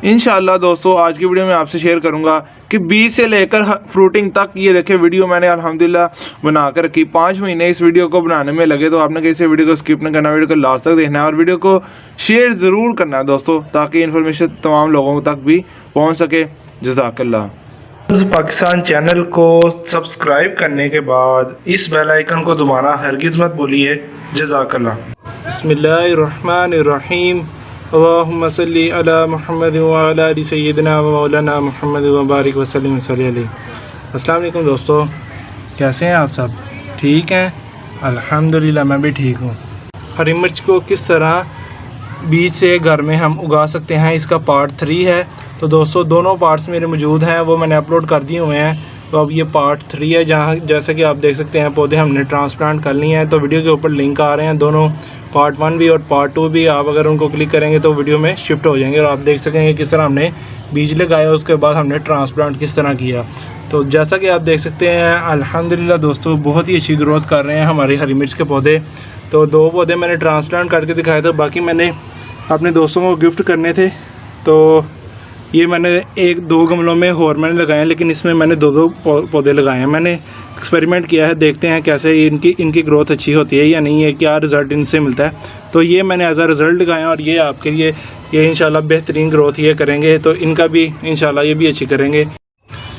इंशाल्लाह दोस्तों आज की वीडियो में आपसे शेयर करूंगा कि बीज से लेकर फ्रूटिंग तक ये देखें वीडियो मैंने अल्हम्दुलिल्लाह बना कर रखी। 5 महीने इस वीडियो को बनाने में लगे, तो आपने किसी वीडियो को स्किप नहीं करना, वीडियो को लास्ट तक देखना है और वीडियो को शेयर ज़रूर करना है दोस्तों, ताकि इन्फॉर्मेशन तमाम लोगों तक भी पहुँच सके। जज़ाकल्लाह। पाकिस्तान चैनल को सब्सक्राइब करने के बाद इस बेल आइकन को दबाना हरगिज़ मत भूलिए। जज़ाकल्लाह। बिस्मिल्लाहिर्रहमानिर्रहीम। अल्लाहुम्मा सल्ली अला मुहम्मद व अला आलि सय्यिदना व मौलाना मुहम्मद व बारिक वसल्लम अलैहि। अस्सलाम वालेकुम दोस्तों, कैसे हैं आप सब? ठीक हैं? अल्हम्दुलिल्लाह मैं भी ठीक हूँ। हरी मिर्च को किस तरह बीज से घर में हम उगा सकते हैं, इसका पार्ट 3 है। तो दोस्तों दोनों पार्ट्स मेरे मौजूद हैं, वो मैंने अपलोड कर दिए हुए हैं। तो अब ये पार्ट 3 है, जहाँ जैसे कि आप देख सकते हैं पौधे हमने ट्रांसप्लांट कर लिए हैं। तो वीडियो के ऊपर लिंक आ रहे हैं, दोनों पार्ट 1 भी और पार्ट 2 भी। आप अगर उनको क्लिक करेंगे तो वीडियो में शिफ्ट हो जाएंगे और आप देख सकेंगे किस तरह हमने बीज लगाया, उसके बाद हमने ट्रांसप्लांट किस तरह किया। तो जैसा कि आप देख सकते हैं अल्हम्दुलिल्लाह दोस्तों बहुत ही अच्छी ग्रोथ कर रहे हैं हमारी हरी मिर्च के पौधे। तो 2 पौधे मैंने ट्रांसप्लांट करके दिखाए थे, बाकी मैंने अपने दोस्तों को गिफ्ट करने थे। तो ये मैंने 1-2 गमलों में और मैंने लगाए हैं, लेकिन इसमें मैंने 2-2 पौधे लगाए हैं। मैंने एक्सपेरिमेंट किया है, देखते हैं कैसे इनकी ग्रोथ अच्छी होती है या नहीं है, क्या रिज़ल्ट इनसे मिलता है। तो ये मैंने एज अ रिज़ल्ट लगाए हैं और ये आपके लिए ये इंशाल्लाह बेहतरीन ग्रोथ ये करेंगे। तो इनका भी इंशाल्लाह ये भी अच्छी करेंगे।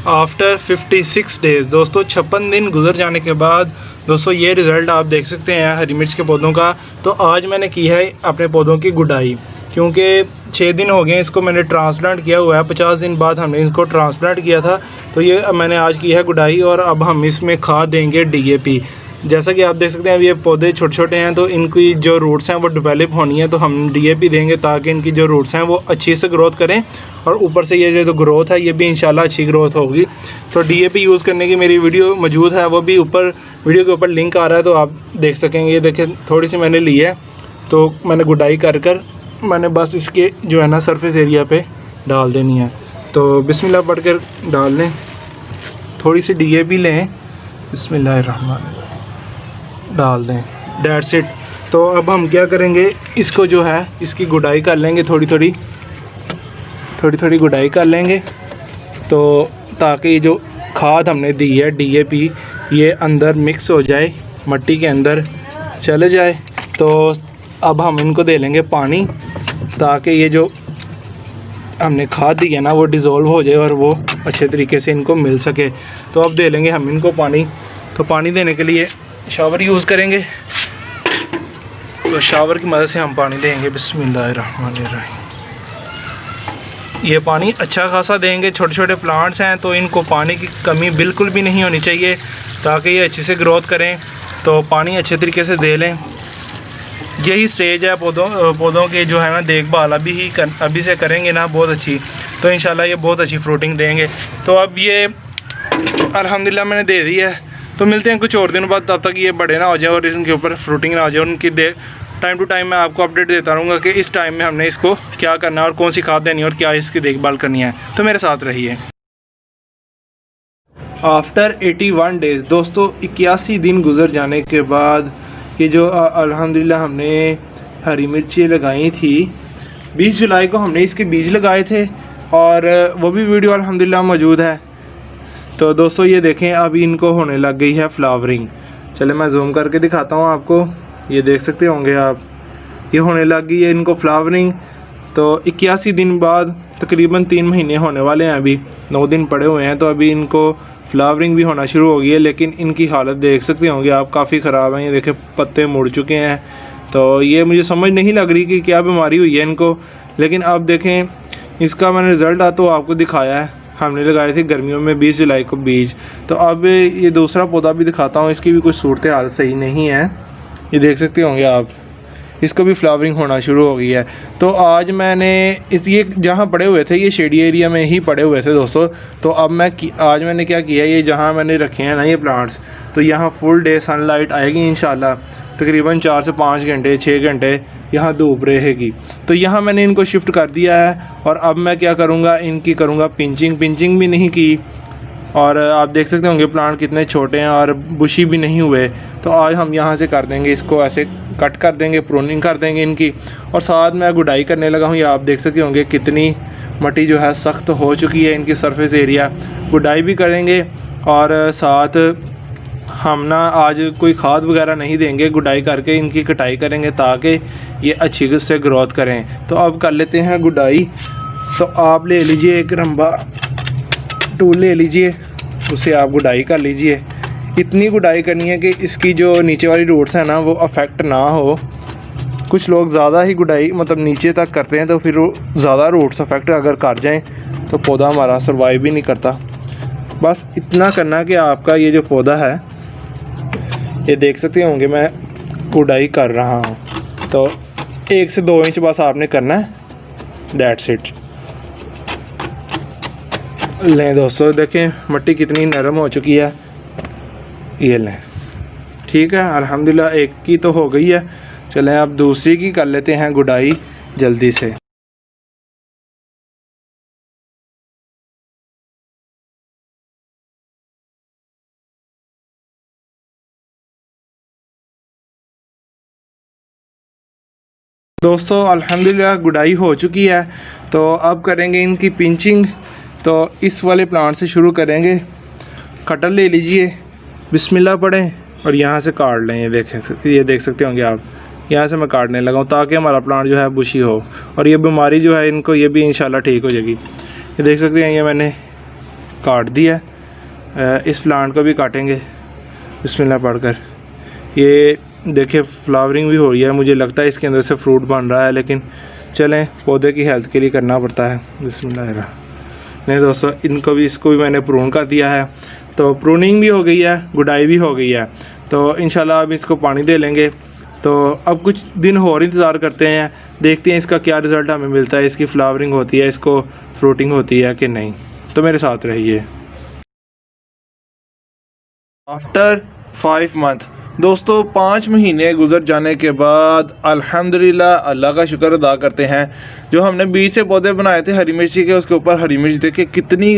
आफ्टर 56 डेज़ दोस्तों 56 दिन गुजर जाने के बाद दोस्तों ये रिज़ल्ट आप देख सकते हैं हरी मिर्च के पौधों का। तो आज मैंने की है अपने पौधों की गुडाई, क्योंकि 6 दिन हो गए इसको मैंने ट्रांसप्लांट किया हुआ है। 50 दिन बाद हमने इसको ट्रांसप्लांट किया था। तो ये मैंने आज की है गुडाई और अब हम इसमें खाद देंगे DAP। जैसा कि आप देख सकते हैं अब ये पौधे छोटे छोटे हैं, तो इनकी जो रूट्स हैं वो डेवलप होनी है। तो हम DAP देंगे ताकि इनकी जो रूट्स हैं वो अच्छी से ग्रोथ करें और ऊपर से ये जो ग्रोथ है ये भी इंशाल्लाह अच्छी ग्रोथ होगी। तो DAP यूज़ करने की मेरी वीडियो मौजूद है, वो भी ऊपर वीडियो के ऊपर लिंक आ रहा है, तो आप देख सकेंगे। ये देखें थोड़ी सी मैंने ली है, तो मैंने गुडाई कर मैंने बस इसके जो है ना सरफेस एरिया पे डाल देनी है। तो बिस्मिल्लाह पढ़ कर डाल लें, थोड़ी सी DAP लें, बिस्मिल्लाहिर्रहमानिर्रहीम डाल दें, डेट्स इट। तो अब हम क्या करेंगे, इसको जो है इसकी गुडाई कर लेंगे, थोड़ी थोड़ी गुडाई कर लेंगे। तो ताकि जो खाद हमने दी है DAP ये अंदर मिक्स हो जाए, मिट्टी के अंदर चले जाए। तो अब हम इनको दे लेंगे पानी, ताकि ये जो हमने खाद दी है ना वो डिज़ोल्व हो जाए और वो अच्छे तरीके से इनको मिल सके। तो अब दे लेंगे हम इनको पानी। तो पानी देने के लिए शावर यूज़ करेंगे, तो शावर की मदद से हम पानी देंगे। बिस्मिल्लाहिर्रहमानिर्रहीम। ये पानी अच्छा खासा देंगे, छोटे छोटे प्लांट्स हैं तो इनको पानी की कमी बिल्कुल भी नहीं होनी चाहिए ताकि ये अच्छे से ग्रोथ करें। तो पानी अच्छे तरीके से दे लें। यही स्टेज है पौधों के जो है ना देखभाल अभी से करेंगे ना बहुत अच्छी, तो इंशाल्लाह ये बहुत अच्छी फ्रूटिंग देंगे। तो अब ये अल्हम्दुलिल्लाह मैंने दे दी है। तो मिलते हैं कुछ और दिनों बाद, तब तक ये बड़े ना हो जाए और इनके ऊपर फ्रूटिंग ना हो जाए। उनकी टाइम टू टाइम मैं आपको अपडेट देता रहूँगा कि इस टाइम में हमने इसको क्या करना है और कौन सी खाद देनी है और क्या इसकी देखभाल करनी है। तो मेरे साथ रहिए। आफ्टर 81 डेज़ दोस्तों 81 दिन गुजर जाने के बाद ये जो अल्हम्दुलिल्लाह हमने हरी मिर्ची लगाई थी, 20 जुलाई को हमने इसके बीज लगाए थे और वो भी वीडियो अल्हम्दुलिल्लाह मौजूद है। तो दोस्तों ये देखें अभी इनको होने लग गई है फ्लावरिंग। चले मैं जूम करके दिखाता हूँ आपको, ये देख सकते होंगे आप, ये होने लग गई है इनको फ्लावरिंग। तो 81 दिन बाद तकरीबन 3 महीने होने वाले हैं, अभी 9 दिन पड़े हुए हैं। तो अभी इनको फ्लावरिंग भी होना शुरू हो गई है, लेकिन इनकी हालत देख सकते होंगे आप, काफ़ी ख़राब है। ये देखें पत्ते मुड़ चुके हैं। तो ये मुझे समझ नहीं लग रही कि क्या बीमारी हुई है इनको, लेकिन आप देखें इसका मैंने रिज़ल्ट तो आपको दिखाया है। हमने लगाए थे गर्मियों में 20 जुलाई को बीज। तो अब ये दूसरा पौधा भी दिखाता हूँ, इसकी भी कुछ सूरत हाल सही नहीं है। ये देख सकते होंगे आप, इसको भी फ्लावरिंग होना शुरू हो गई है। तो आज मैंने ये जहाँ पड़े हुए थे ये शेडी एरिया में ही पड़े हुए थे दोस्तों। तो अब आज मैंने क्या किया, ये जहाँ मैंने रखे हैं ना ये प्लांट्स, तो यहाँ फुल डे सनलाइट आएगी इंशाल्लाह। तकरीबन 4 से 5 घंटे 6 घंटे यहाँ धूप रहेगी। तो यहाँ मैंने इनको शिफ्ट कर दिया है और अब मैं क्या करूँगा, इनकी करूँगा पिंचिंग भी नहीं की। और आप देख सकते होंगे प्लांट कितने छोटे हैं और बुशी भी नहीं हुए। तो आज हम यहाँ से कर देंगे इसको ऐसे कट कर देंगे, प्रूनिंग कर देंगे इनकी। और साथ मैं गुडाई करने लगा हूँ। ये आप देख सकते होंगे कितनी मट्टी जो है सख्त हो चुकी है, इनकी सरफेस एरिया। गुडाई भी करेंगे और साथ हम ना आज कोई खाद वगैरह नहीं देंगे, गुडाई करके इनकी कटाई करेंगे ताकि ये अच्छी से ग्रोथ करें। तो अब कर लेते हैं गुडाई। तो आप ले लीजिए एक रंबा टूल ले लीजिए, उसे आप गुडाई कर लीजिए। इतनी गुडाई करनी है कि इसकी जो नीचे वाली रूट्स हैं ना वो अफेक्ट ना हो। कुछ लोग ज़्यादा ही गुडाई मतलब नीचे तक करते हैं तो फिर ज़्यादा रूट्स अफेक्ट अगर कर जाएं तो पौधा हमारा सर्वाइव ही नहीं करता। बस इतना करना कि आपका ये जो पौधा है, ये देख सकते होंगे मैं गुडाई कर रहा हूँ, तो 1 से 2 इंच बस आपने करना है, दैट्स इट। लें दोस्तों, देखें मट्टी कितनी नरम हो चुकी है, ये लें। ठीक है, अल्हम्दुलिल्लाह एक की तो हो गई है। चलें अब दूसरी की कर लेते हैं गुडाई जल्दी से। दोस्तों अल्हम्दुलिल्लाह गुडाई हो चुकी है। तो अब करेंगे इनकी पिंचिंग। तो इस वाले प्लांट से शुरू करेंगे। कटर ले लीजिए, बिस्मिल्लाह पढ़ें और यहाँ से काट लें। ये देख सकते होंगे आप, यहाँ से मैं काटने लगा हूँ ताकि हमारा प्लांट जो है बुशी हो और ये बीमारी जो है इनको ये भी इंशाल्लाह ठीक हो जाएगी। ये देख सकते हैं, ये मैंने काट दिया। इस प्लांट को भी काटेंगे बिस्मिल्लाह पढ़कर। ये देखिए फ्लावरिंग भी हो रही है, मुझे लगता है इसके अंदर से फ्रूट बन रहा है, लेकिन चलें पौधे की हेल्थ के लिए करना पड़ता है। बिस्मिल्लाह। नहीं दोस्तों, इसको भी मैंने प्रून कर दिया है। तो प्रूनिंग भी हो गई है, गुडाई भी हो गई है। तो इंशाल्लाह अब इसको पानी दे लेंगे। तो अब कुछ दिन और इंतज़ार करते हैं, देखते हैं इसका क्या रिज़ल्ट हमें मिलता है, इसकी फ्लावरिंग होती है, इसको फ्रूटिंग होती है कि नहीं। तो मेरे साथ रहिए। आफ्टर 5 मंथ दोस्तों, 5 महीने गुजर जाने के बाद अल्हम्दुलिल्लाह अल्लाह का शुक्र अदा करते हैं। जो हमने बीज से पौधे बनाए थे हरी मिर्ची के, उसके ऊपर हरी मिर्च देखिए कितनी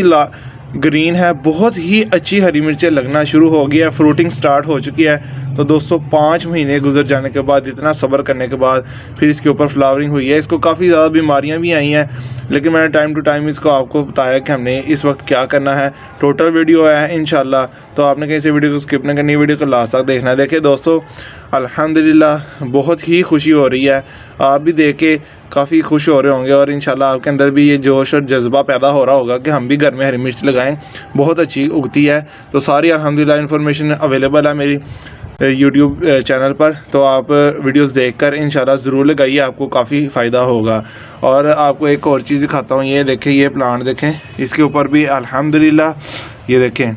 ग्रीन है, बहुत ही अच्छी हरी मिर्चें लगना शुरू हो गई है, फ्रूटिंग स्टार्ट हो चुकी है। तो दोस्तों 5 महीने गुजर जाने के बाद, इतना सब्र करने के बाद फिर इसके ऊपर फ्लावरिंग हुई है। इसको काफ़ी ज़्यादा बीमारियां भी आई हैं, लेकिन मैंने टाइम टू टाइम इसको आपको बताया कि हमने इस वक्त क्या करना है। टोटल वीडियो है इंशाल्लाह, तो आपने कहीं से वीडियो को स्किप नहीं करनी, वीडियो को लास्ट तक देखना है। देखिए दोस्तों अल्हम्दुलिल्लाह बहुत ही खुशी हो रही है, आप भी देख के काफ़ी खुश हो रहे होंगे और इंशाल्लाह आपके अंदर भी ये जोश और जज्बा पैदा हो रहा होगा कि हम भी घर में हरी मिर्च लगाएं, बहुत अच्छी उगती है। तो सारी अल्हम्दुलिल्लाह इन्फॉर्मेशन अवेलेबल है मेरी यूट्यूब चैनल पर, तो आप वीडियोस देखकर इंशाल्लाह ज़रूर लगाइए, आपको काफ़ी फ़ायदा होगा। और आपको एक और चीज़ दिखाता हूँ, ये देखें, ये प्लांट देखें, इसके ऊपर भी अल्हम्दुलिल्लाह ये देखें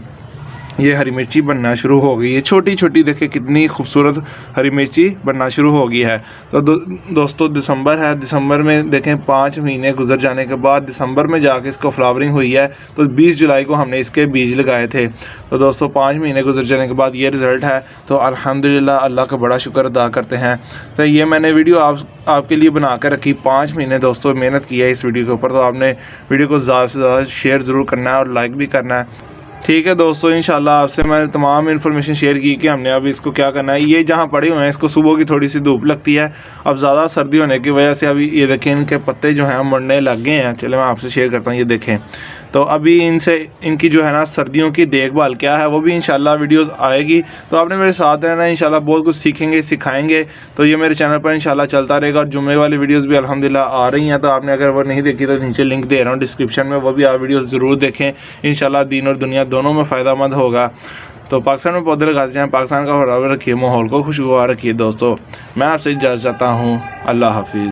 ये हरी मिर्ची बनना शुरू हो गई है। छोटी छोटी देखें कितनी खूबसूरत हरी मिर्ची बनना शुरू हो गई है। तो दोस्तों दिसंबर है, दिसंबर में देखें 5 महीने गुजर जाने के बाद दिसंबर में जाके इसको फ्लावरिंग हुई है। तो 20 जुलाई को हमने इसके बीज लगाए थे। तो दोस्तों 5 महीने गुजर जाने के बाद ये रिज़ल्ट है। तो अल्हम्दुलिल्लाह अल्लाह का बड़ा शुक्र अदा करते हैं। तो ये मैंने वीडियो आपके लिए बना कर रखी। 5 महीने दोस्तों मेहनत की है इस वीडियो के ऊपर। तो आपने वीडियो को ज़्यादा से ज़्यादा शेयर ज़रूर करना है और लाइक भी करना है। ठीक है दोस्तों, इंशाल्लाह आपसे मैं तमाम इन्फॉर्मेशन शेयर की कि हमने अब इसको क्या करना है। ये जहाँ पड़े हुए हैं इसको सुबह की थोड़ी सी धूप लगती है, अब ज़्यादा सर्दी होने की वजह से अभी ये देखें इनके पत्ते जो हैं मरने लग गए हैं। चलो मैं आपसे शेयर करता हूँ, ये देखें। तो अभी इनकी जो है ना सर्दियों की देखभाल क्या है वो भी इंशाल्लाह वीडियोस आएगी। तो आपने मेरे साथ रहना है, इंशाल्लाह बहुत कुछ सीखेंगे सिखाएंगे। तो ये मेरे चैनल पर इंशाल्लाह चलता रहेगा। और जुम्मे वाली वीडियोस भी अल्हम्दुलिल्लाह आ रही हैं, तो आपने अगर वो नहीं देखी तो नीचे लिंक दे रहा हूँ डिस्क्रिप्शन में, वो भी आप वीडियोस ज़रूर देखें। इंशाल्लाह दीन और दुनिया दोनों में फ़ायदामंद होगा। तो पाकिस्तान में पौधे लगाते हैं, पाकिस्तान का बराबर रखिए, माहौल को खुशगवार रखिए। दोस्तों मैं आपसे इजाज़त चाहता हूँ, अल्लाह हाफिज़।